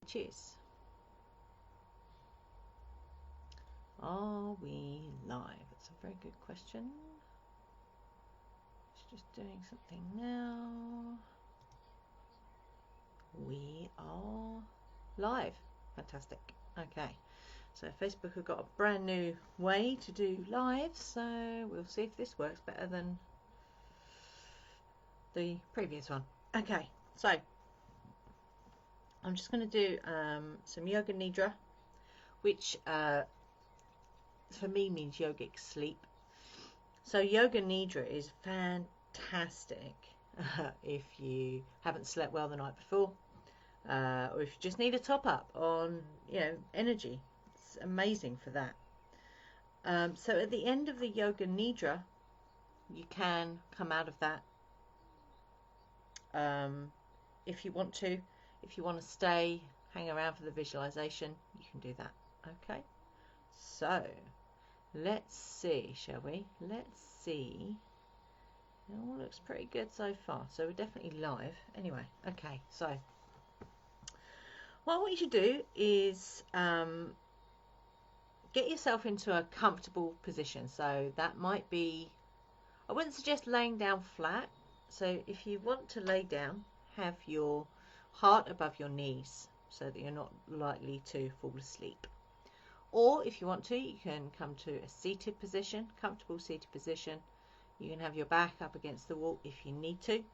Cheers. Are we live? That's a very good question. Just doing something now. We are live. Fantastic. Okay. So Facebook have got a brand new way to do live, so we'll see if this works better than the previous one. Okay. So I'm just going to do some yoga nidra, which for me means yogic sleep. So yoga nidra is fantastic if you haven't slept well the night before, or if you just need a top up on energy. It's amazing for that. So at the end of the yoga nidra, you can come out of that if you want to. If you want to stay, hang around for the visualization, you can do that. Okay, so let's see, shall we? Let's see. It all looks pretty good so far, so we're definitely live. Anyway, okay, so what I want you to do is get yourself into a comfortable position. So that might be, I wouldn't suggest laying down flat. So if you want to lay down, have your heart above your knees so that you're not likely to fall asleep. Or if you want to, you can come to a seated position, comfortable seated position. You can have your back up against the wall if you need to.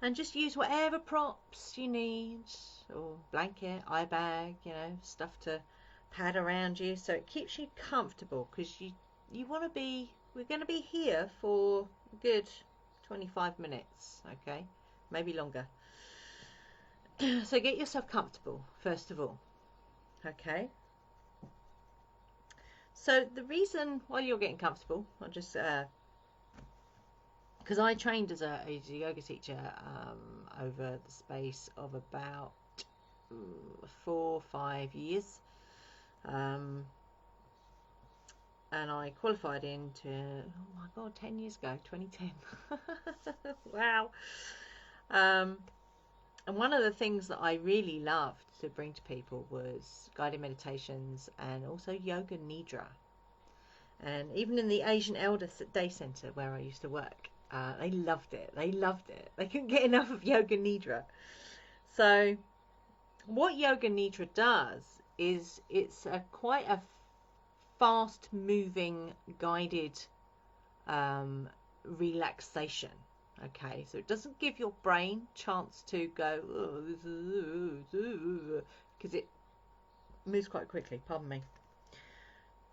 And just use whatever props you need, or blanket, eye bag, stuff to pad around you so it keeps you comfortable, because you want to be, we're going to be here for a good 25 minutes, okay? Maybe longer. So get yourself comfortable, first of all. Okay. So the reason while you're getting comfortable, I'll just because I trained as a yoga teacher over the space of about 4 or 5 years, and I qualified into, oh my god, 10 years ago, 2010. Wow. And one of the things that I really loved to bring to people was guided meditations and also yoga nidra. And even in the Asian Elder Day Center where I used to work, they loved it. They loved it. They couldn't get enough of yoga nidra. So what yoga nidra does is it's quite a fast moving guided relaxation. Okay, so it doesn't give your brain chance to go, because it moves quite quickly, pardon me.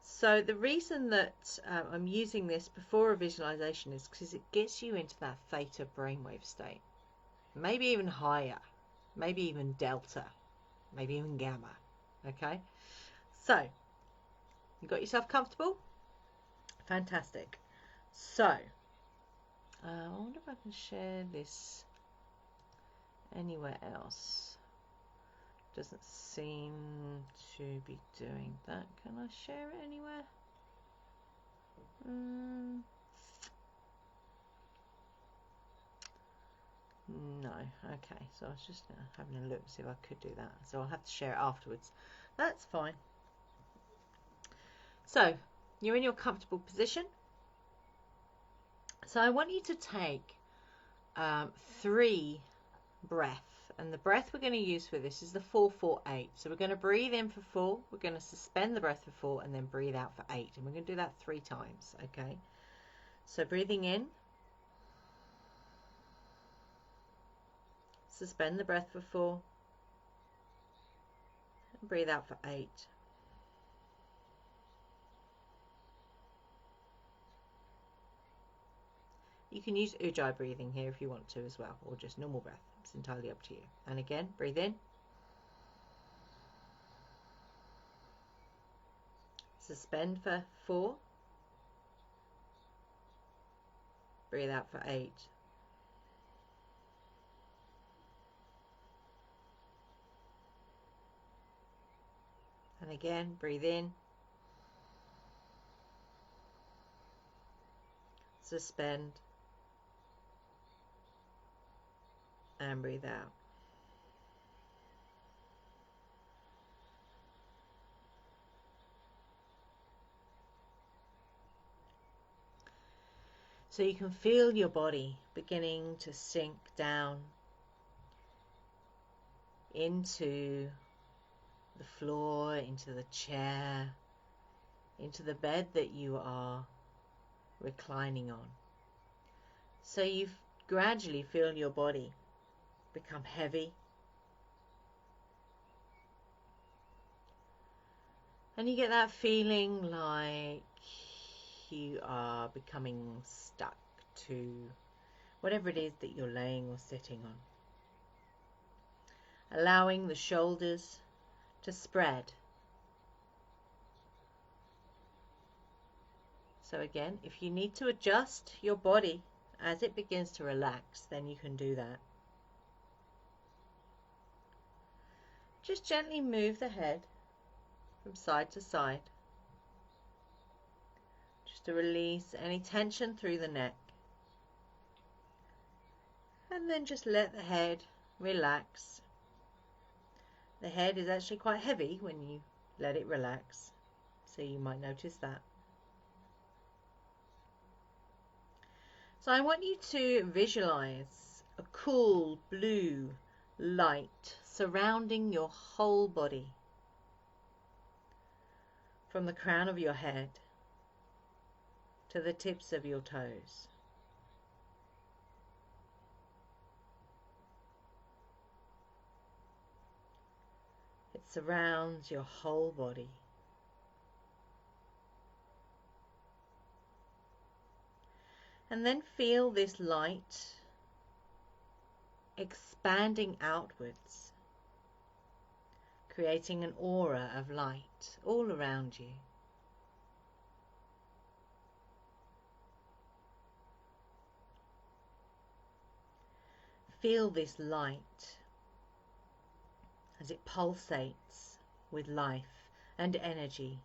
So the reason that I'm using this before a visualization is because it gets you into that theta brainwave state, maybe even higher, maybe even delta, maybe even gamma. Okay, so you got yourself comfortable? Fantastic. So I wonder if I can share this anywhere else. Doesn't seem to be doing that. Can I share it anywhere? No. Okay, so I was just having a look to see if I could do that. So I'll have to share it afterwards. That's fine. So you're in your comfortable position. So I want you to take 3 breaths, and the breath we're going to use for this is the 4-4-8. So we're going to breathe in for 4, we're going to suspend the breath for 4, and then breathe out for 8, and we're going to do that 3 times. Okay, so breathing in, suspend the breath for 4, and breathe out for 8. You can use ujjayi breathing here if you want to as well, or just normal breath. It's entirely up to you. And again, breathe in, suspend for 4, breathe out for 8. And again, breathe in, suspend, and breathe out. So you can feel your body beginning to sink down into the floor, into the chair, into the bed that you are reclining on. So you gradually feel your body become heavy, and you get that feeling like you are becoming stuck to whatever it is that you're laying or sitting on. Allowing the shoulders to spread. So again, if you need to adjust your body as it begins to relax, then you can do that. Just gently move the head from side to side, just to release any tension through the neck. And then just let the head relax. The head is actually quite heavy when you let it relax, so you might notice that. So I want you to visualize a cool blue light surrounding your whole body, from the crown of your head to the tips of your toes. It surrounds your whole body. And then feel this light expanding outwards, creating an aura of light all around you. Feel this light as it pulsates with life and energy.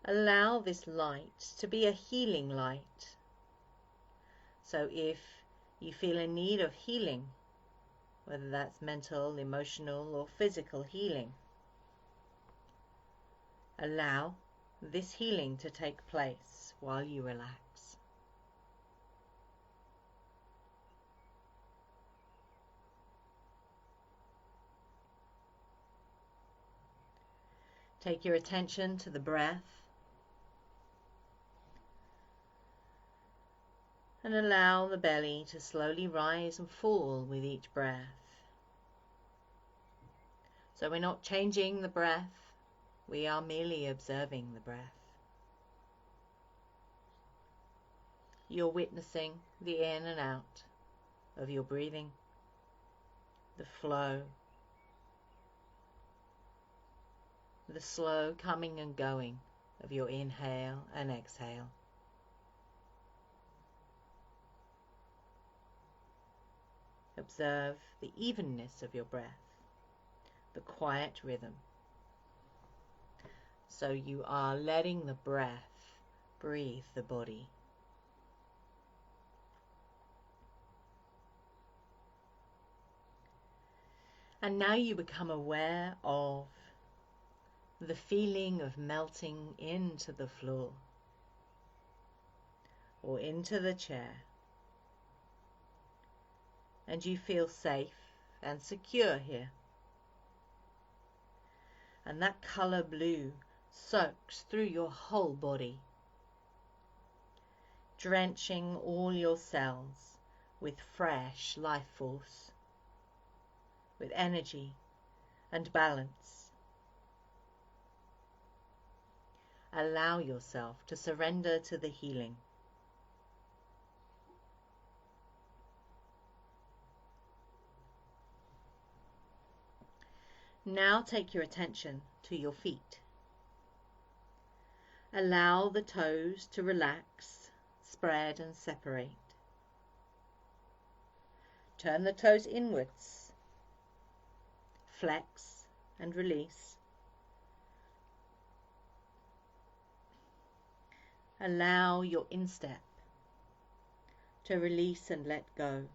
Allow this light to be a healing light. So if you feel a need of healing, whether that's mental, emotional, or physical healing, allow this healing to take place while you relax. Take your attention to the breath and allow the belly to slowly rise and fall with each breath. So we're not changing the breath, we are merely observing the breath. You're witnessing the in and out of your breathing, the flow, the slow coming and going of your inhale and exhale. Observe the evenness of your breath, the quiet rhythm. So you are letting the breath breathe the body. And now you become aware of the feeling of melting into the floor or into the chair. And you feel safe and secure here. And that color blue soaks through your whole body, drenching all your cells with fresh life force, with energy and balance. Allow yourself to surrender to the healing. Now take your attention to your feet. Allow the toes to relax, spread and separate. Turn the toes inwards. Flex and release. Allow your instep to release and let go.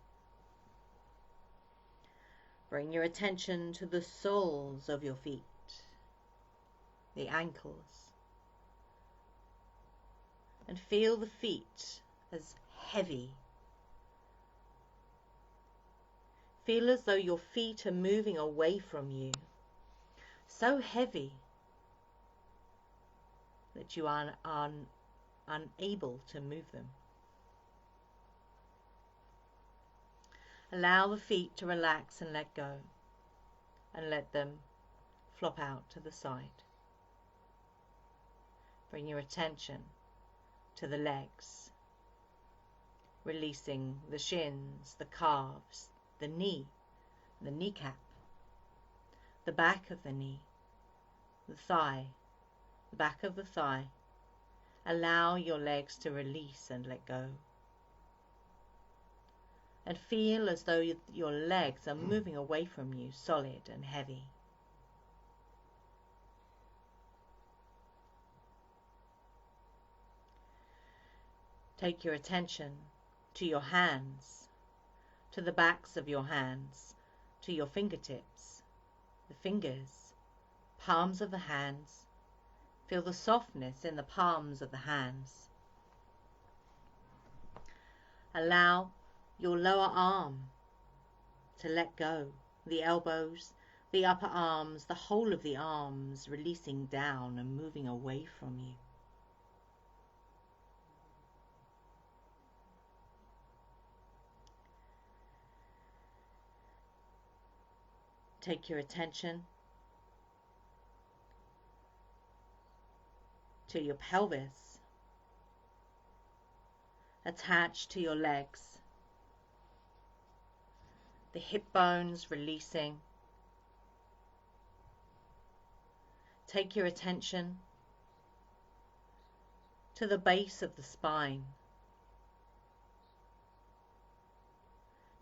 Bring your attention to the soles of your feet, the ankles, and feel the feet as heavy. Feel as though your feet are moving away from you, so heavy that you are unable to move them. Allow the feet to relax and let go, and let them flop out to the side. Bring your attention to the legs, releasing the shins, the calves, the knee, the kneecap, the back of the knee, the thigh, the back of the thigh. Allow your legs to release and let go. And feel as though your legs are moving away from you, solid and heavy. Take your attention to your hands, to the backs of your hands, to your fingertips, the fingers, palms of the hands. Feel the softness in the palms of the hands. Allow your lower arm to let go, the elbows, the upper arms, the whole of the arms releasing down and moving away from you. Take your attention to your pelvis, attached to your legs, the hip bones releasing. Take your attention to the base of the spine,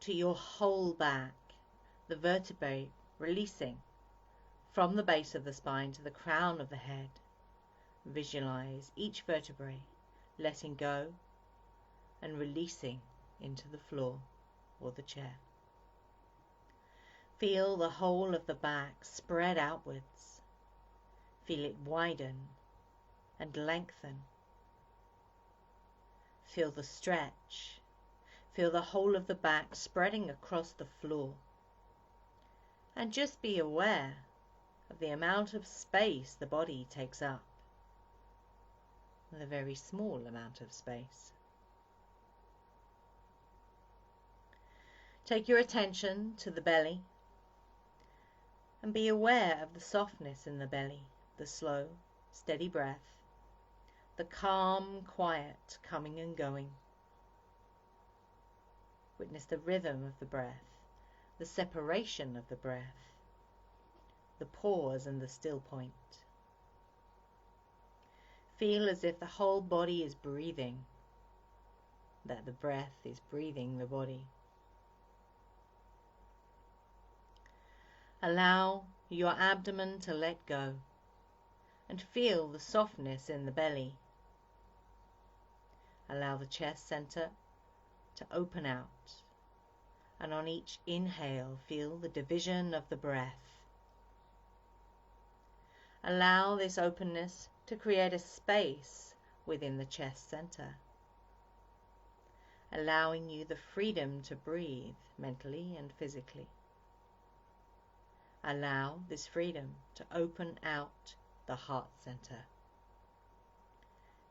to your whole back, the vertebrae releasing from the base of the spine to the crown of the head. Visualize each vertebrae letting go and releasing into the floor or the chair. Feel the whole of the back spread outwards. Feel it widen and lengthen. Feel the stretch. Feel the whole of the back spreading across the floor. And just be aware of the amount of space the body takes up. A very small amount of space. Take your attention to the belly and be aware of the softness in the belly, the slow, steady breath, the calm, quiet coming and going. Witness the rhythm of the breath, the separation of the breath, the pause and the still point. Feel as if the whole body is breathing, that the breath is breathing the body. Allow your abdomen to let go and feel the softness in the belly. Allow the chest center to open out, and on each inhale feel the division of the breath. Allow this openness to create a space within the chest center, allowing you the freedom to breathe mentally and physically. Allow this freedom to open out the heart center,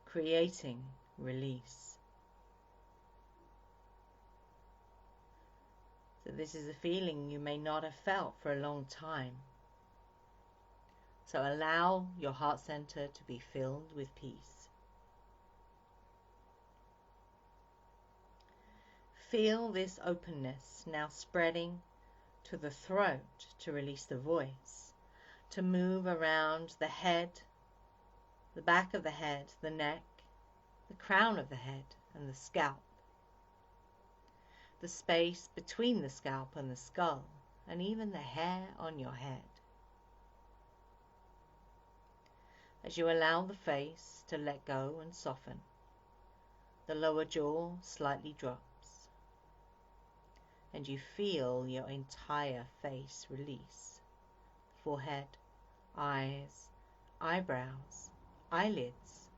creating release. So this is a feeling you may not have felt for a long time. So allow your heart center to be filled with peace. Feel this openness now spreading to the throat to release the voice, to move around the head, the back of the head, the neck, the crown of the head, and the scalp. The space between the scalp and the skull, and even the hair on your head. As you allow the face to let go and soften, the lower jaw slightly drops, and you feel your entire face release. Forehead, eyes, eyebrows, eyelids.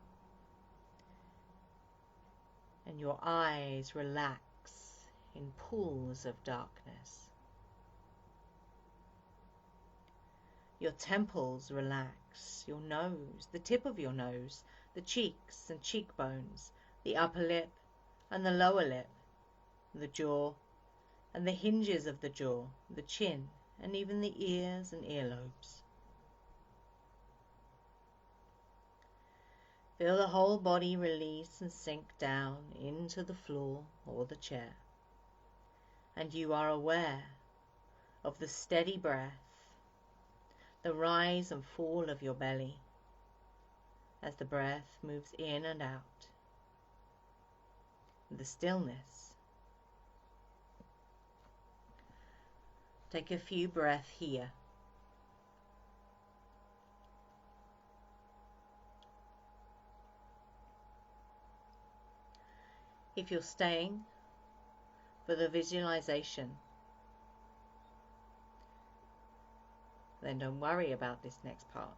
and your eyes relax in pools of darkness. Your temples relax, your nose, the tip of your nose, the cheeks and cheekbones, the upper lip and the lower lip, the jaw and the hinges of the jaw, the chin, and even the ears and earlobes. Feel the whole body release and sink down into the floor or the chair, and you are aware of the steady breath, the rise and fall of your belly as the breath moves in and out, the stillness. Take a few breaths here. If you're staying for the visualization, then don't worry about this next part.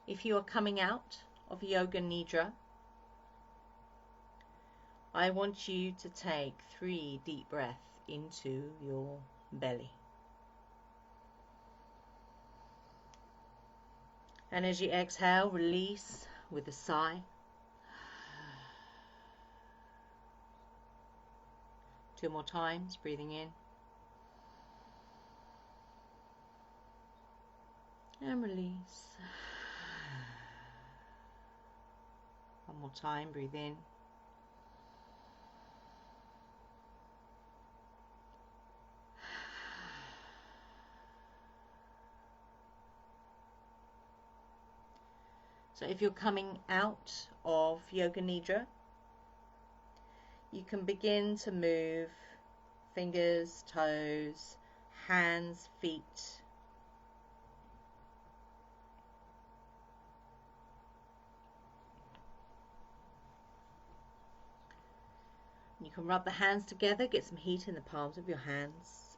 If you are coming out of Yoga Nidra, I want you to take 3 deep breaths into your belly. And as you exhale, release with a sigh. 2 more times, breathing in. And release. 1 more time, breathe in. So if you're coming out of Yoga Nidra, you can begin to move fingers, toes, hands, feet. You can rub the hands together, get some heat in the palms of your hands.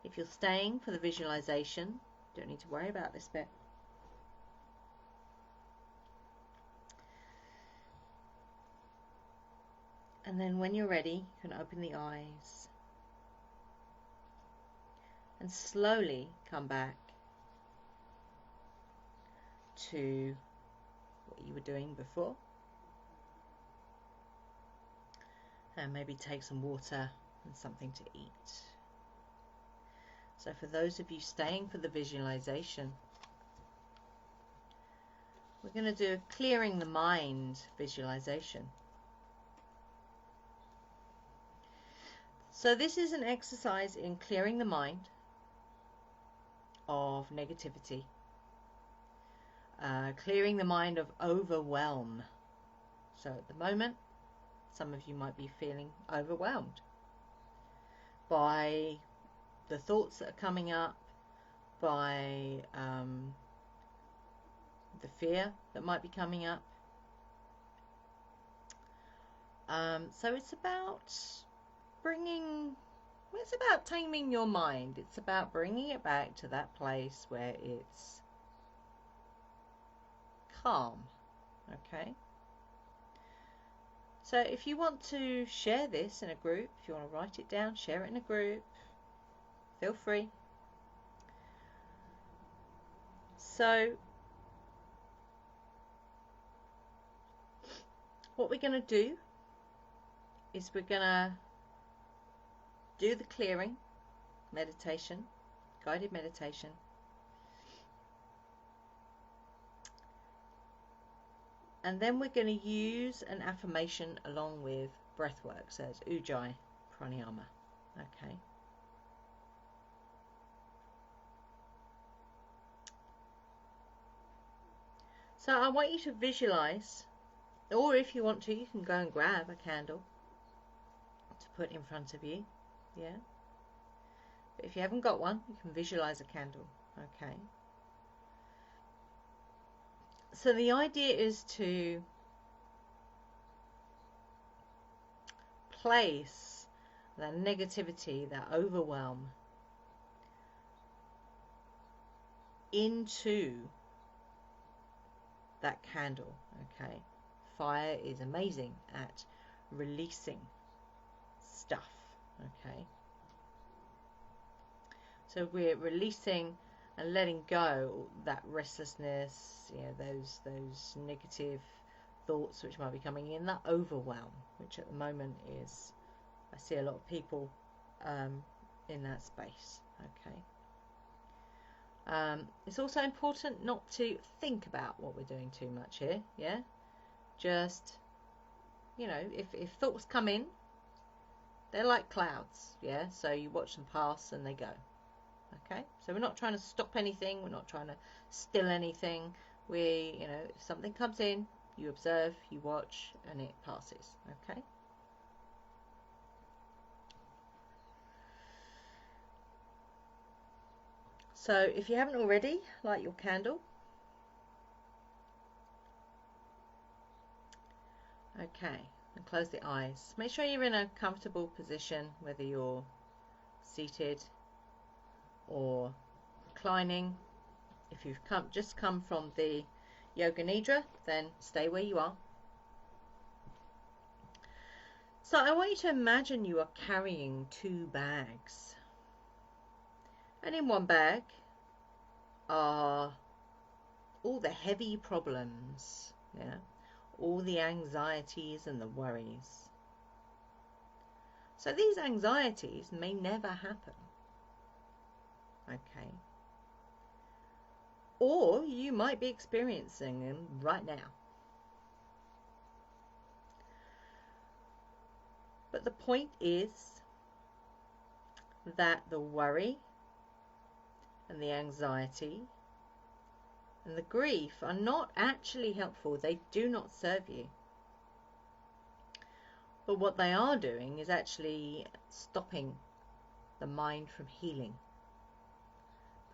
If you're staying for the visualization, don't need to worry about this bit. And then when you're ready, you can open the eyes and slowly come back to what you were doing before. And maybe take some water and something to eat. So for those of you staying for the visualization, we're going to do a clearing the mind visualization. So this is an exercise in clearing the mind of negativity, clearing the mind of overwhelm. So at the moment, some of you might be feeling overwhelmed by the thoughts that are coming up, by the fear that might be coming up. So it's about taming your mind. It's about bringing it back to that place where it's calm. Okay? So if you want to share this in a group, if you want to write it down, share it in a group, feel free. So what we're going to do is we're going to do the clearing meditation, guided meditation. And then we're going to use an affirmation along with breath work. So it's Ujjayi Pranayama. Okay. So I want you to visualize, or if you want to, you can go and grab a candle to put in front of you. Yeah. But if you haven't got one, you can visualize a candle. Okay. So the idea is to place that negativity, that overwhelm into that candle. Okay. fire is amazing at releasing stuff. Okay, so we're releasing and letting go that restlessness, those negative thoughts which might be coming in, that overwhelm, which at the moment is, I see a lot of people in that space. Okay. It's also important not to think about what we're doing too much here. Yeah, just, if thoughts come in, they're like clouds. Yeah, so you watch them pass and they go. Okay, so we're not trying to stop anything, we're not trying to still anything. If something comes in, you observe, you watch, and it passes. Okay. So if you haven't already, light your candle. Okay, and close the eyes. Make sure you're in a comfortable position, whether you're seated or reclining. If you've just come from the yoga nidra, then stay where you are. So I want you to imagine you are carrying 2 bags. And in one bag are all the heavy problems, all the anxieties and the worries. So these anxieties may never happen. Okay. Or you might be experiencing them right now. But the point is that the worry and the anxiety and the grief are not actually helpful. They do not serve you. But what they are doing is actually stopping the mind from healing,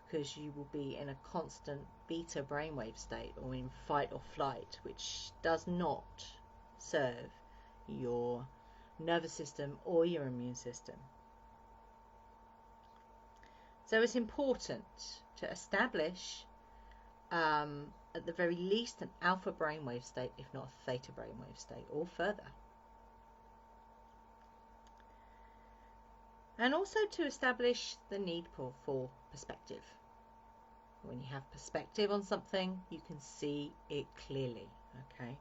because you will be in a constant beta brainwave state or in fight or flight, which does not serve your nervous system or your immune system. So it's important to establish, at the very least, an alpha brainwave state, if not a theta brainwave state, or further. And also to establish the need for perspective. When you have perspective on something, you can see it clearly. Okay.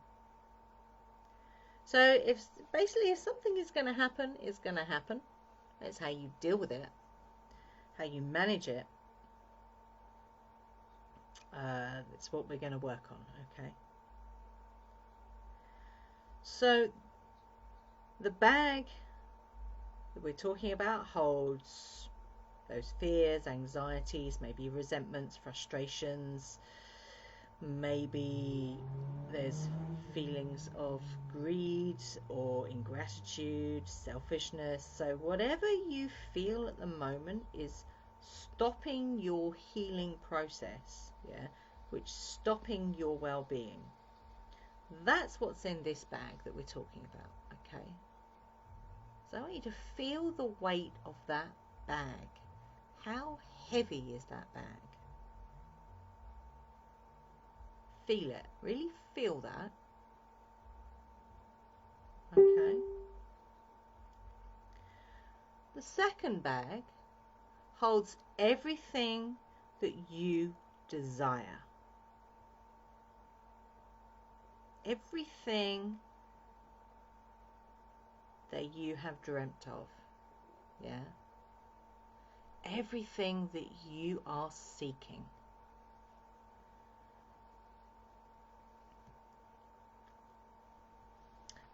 So if something is going to happen, it's going to happen. It's how you deal with it, how you manage it. That's what we're going to work on. Okay. So the bag that we're talking about holds those fears, anxieties, maybe resentments, frustrations, maybe there's feelings of greed or ingratitude, selfishness. So whatever you feel at the moment is stopping your healing process, which is stopping your well-being. That's what's in this bag that we're talking about. Okay. So I want you to feel the weight of that bag. How heavy is that bag? Feel it. Really feel that. Okay. The second bag holds everything that you desire. Everything that you have dreamt of. Yeah. Everything that you are seeking.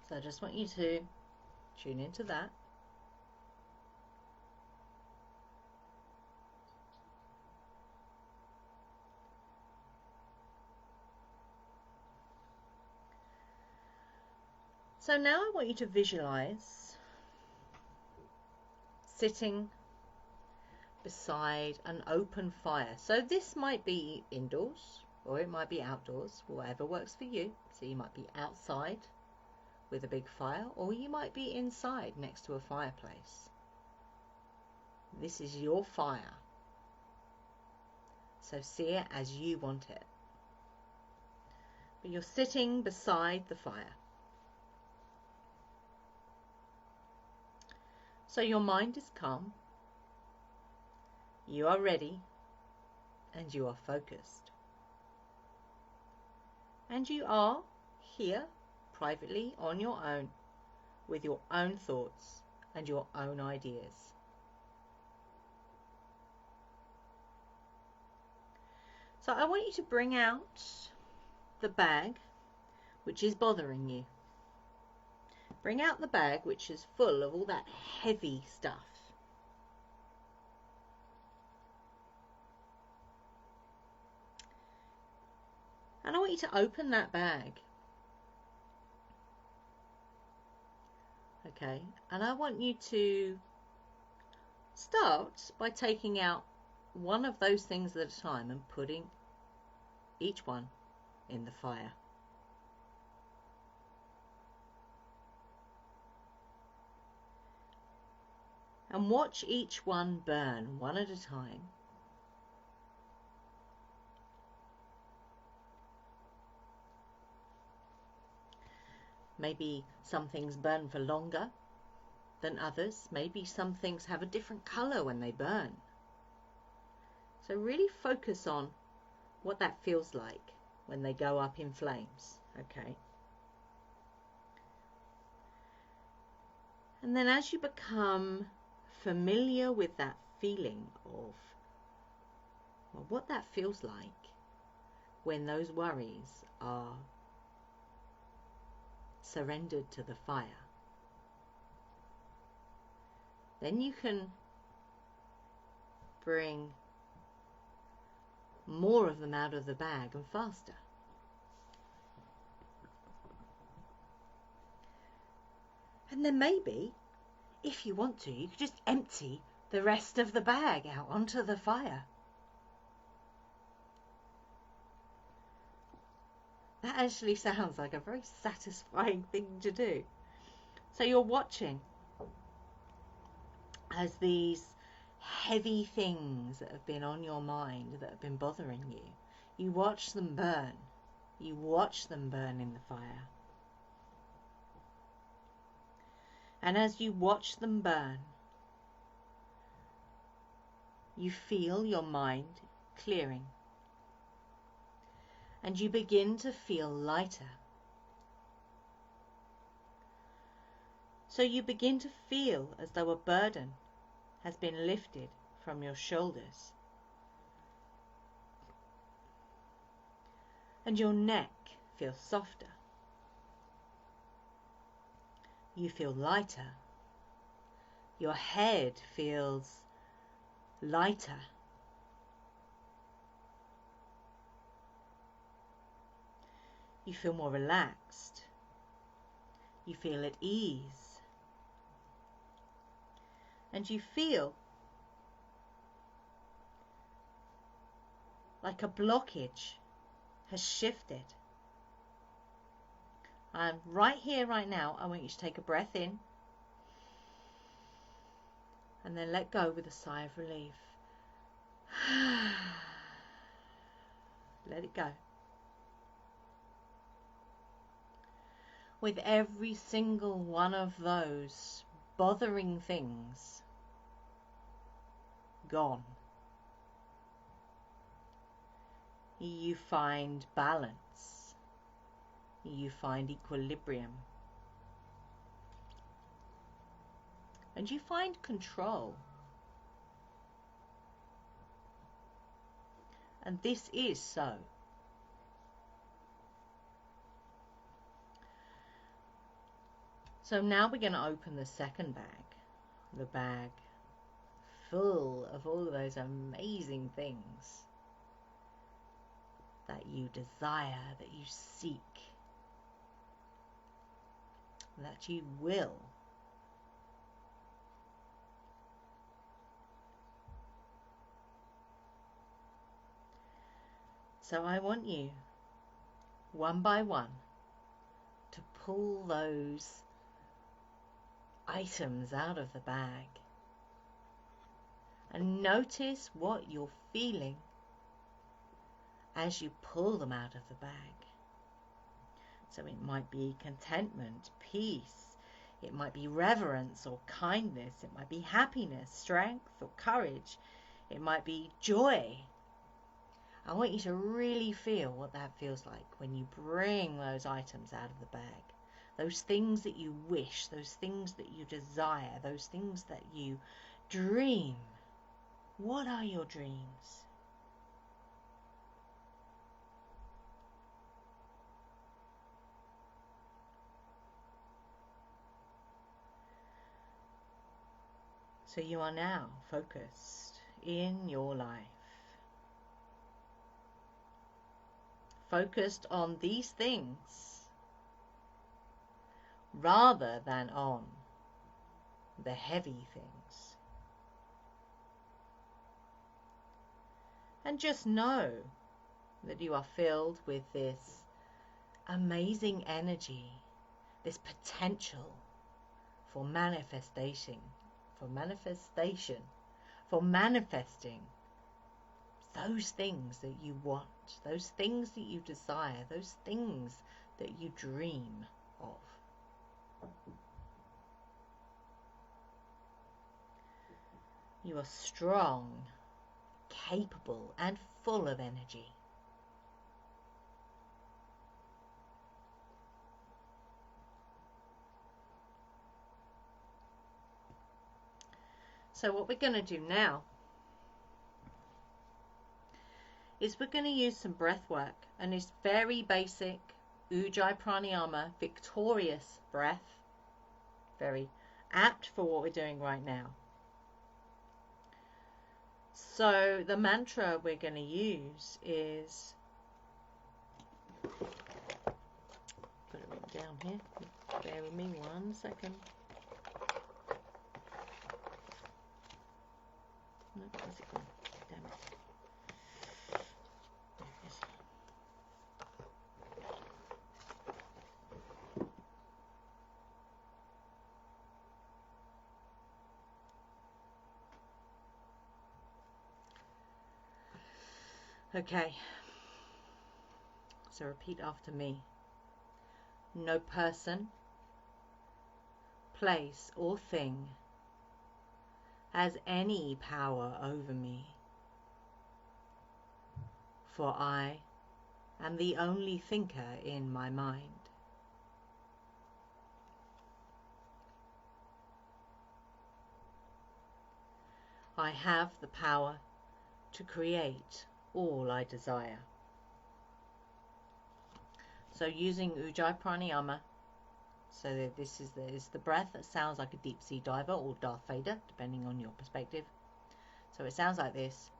So I just want you to tune into that. So now I want you to visualize sitting beside an open fire. So this might be indoors or it might be outdoors, whatever works for you. So you might be outside with a big fire, or you might be inside next to a fireplace. This is your fire. So see it as you want it. but you're sitting beside the fire. So your mind is calm, you are ready, and you are focused. And you are here privately on your own with your own thoughts and your own ideas. So I want you to bring out the bag which is bothering you. Bring out the bag which is full of all that heavy stuff. And I want you to open that bag. Okay, and I want you to start by taking out one of those things at a time and putting each one in the fire. And watch each one burn one at a time. Maybe some things burn for longer than others. Maybe some things have a different colour when they burn. So really focus on what that feels like when they go up in flames. Okay. And then as you become familiar with that feeling of what that feels like when those worries are surrendered to the fire, then you can bring more of them out of the bag and faster. And then maybe, if you want to, you could just empty the rest of the bag out onto the fire. That actually sounds like a very satisfying thing to do. So you're watching as these heavy things that have been on your mind, that have been bothering you, you watch them burn. You watch them burn in the fire. And as you watch them burn, you feel your mind clearing. And you begin to feel lighter. So you begin to feel as though a burden has been lifted from your shoulders. And your neck feels softer. You feel lighter. Your head feels lighter. You feel more relaxed. You feel at ease. And you feel like a blockage has shifted. And right here, right now, I want you to take a breath in and then let go with a sigh of relief. Let it go. With every single one of those bothering things gone, you find balance. You find equilibrium. And you find control. And this is so. So now we're going to open the second bag. The bag full of all those amazing things that you desire, that you seek, that you will. So I want you, one by one, to pull those items out of the bag and notice what you're feeling as you pull them out of the bag. So it might be contentment, peace. It might be reverence or kindness. It might be happiness, strength or courage. It might be joy. I want you to really feel what that feels like when you bring those items out of the bag. Those things that you wish, those things that you desire, those things that you dream. What are your dreams? So you are now focused in your life. Focused on these things rather than on the heavy things. And just know that you are filled with this amazing energy, this potential for manifesting, for manifesting those things that you want, those things that you desire, those things that you dream of. You are strong, capable, and full of energy. So what we're going to do now is we're going to use some breath work, and it's very basic Ujjayi pranayama, victorious breath, very apt for what we're doing right now. So the mantra we're going to use is, put it written down here, bear with me 1 second. No, where's it gone? Damn it. There it is. Okay, so repeat after me. No person, place or thing has any power over me, for I am the only thinker in my mind. I have the power to create all I desire. So using Ujjayi pranayama, so that this is the breath that sounds like a deep sea diver or Darth Vader, depending on your perspective. So it sounds like this.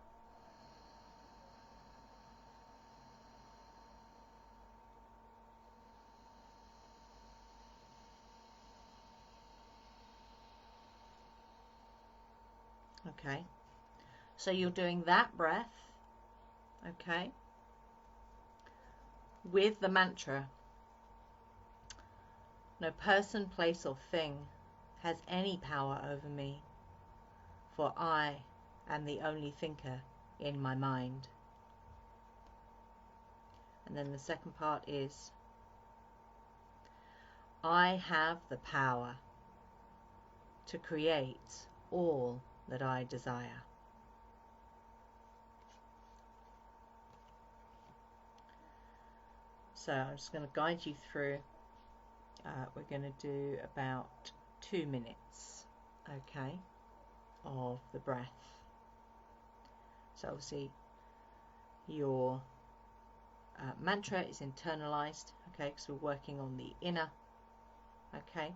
Okay, so you're doing that breath, okay, with the mantra. No person, place or thing has any power over me, for I am the only thinker in my mind. And then the second part is, I have the power to create all that I desire. So I'm just going to guide you through. We're going to do about 2 minutes, okay, of the breath. So obviously your mantra is internalized, okay, because we're working on the inner, okay.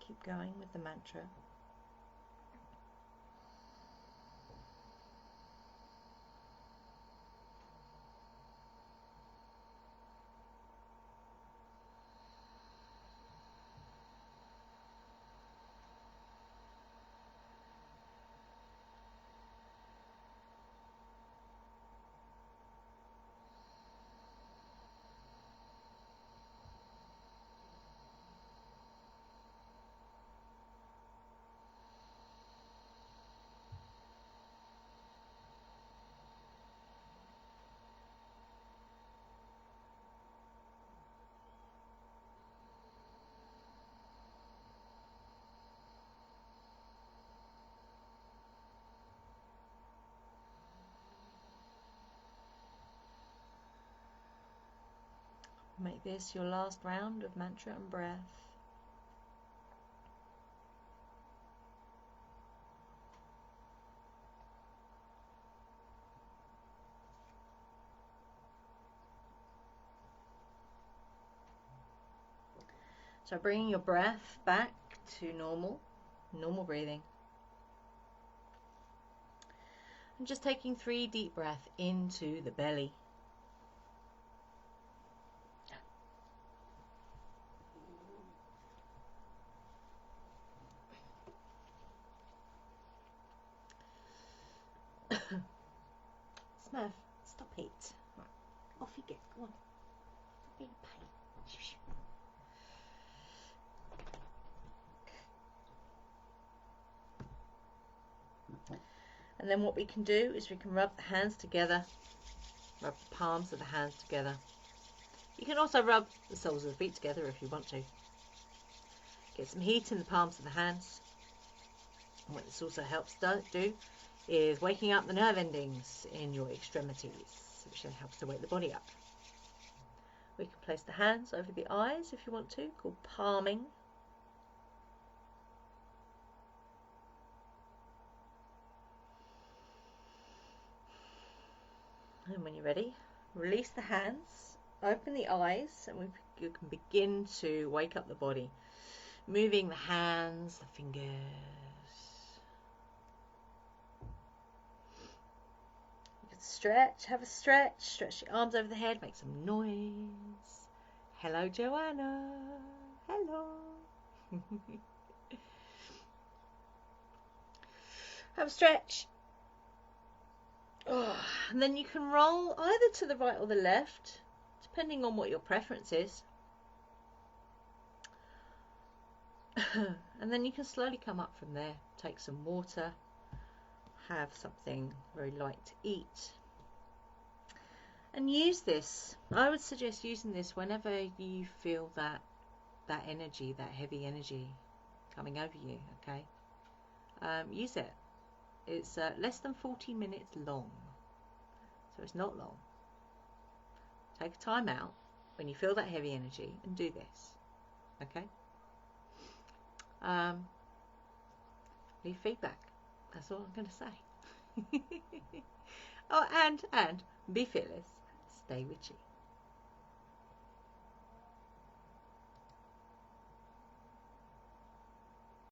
Keep going with the mantra. Make this your last round of mantra and breath. So bringing your breath back to normal breathing. And just taking 3 deep breaths into the belly. Smurf, stop it. Right, off you get. Go on. Stop being a pain. And then what we can do is we can rub the hands together, rub the palms of the hands together. You can also rub the soles of the feet together if you want to. Get some heat in the palms of the hands. And what this also helps do is waking up the nerve endings in your extremities, which then helps to wake the body up. We can place the hands over the eyes if you want to, called palming. And when you're ready, release the hands, open the eyes, and you can begin to wake up the body. Moving the hands, the fingers. You can stretch, have a stretch. Stretch your arms over the head, make some noise. Hello, Joanna. Hello. Have a stretch. Oh, and then you can roll either to the right or the left, depending on what your preference is. And then you can slowly come up from there. Take some water, have something very light to eat, and use this. I would suggest using this whenever you feel that energy, that heavy energy coming over you. Okay, use it. It's less than 40 minutes long, so it's not long. Take a time out when you feel that heavy energy and do this. Okay. Leave feedback. That's all I'm going to say. Oh, and be fearless. Stay witchy.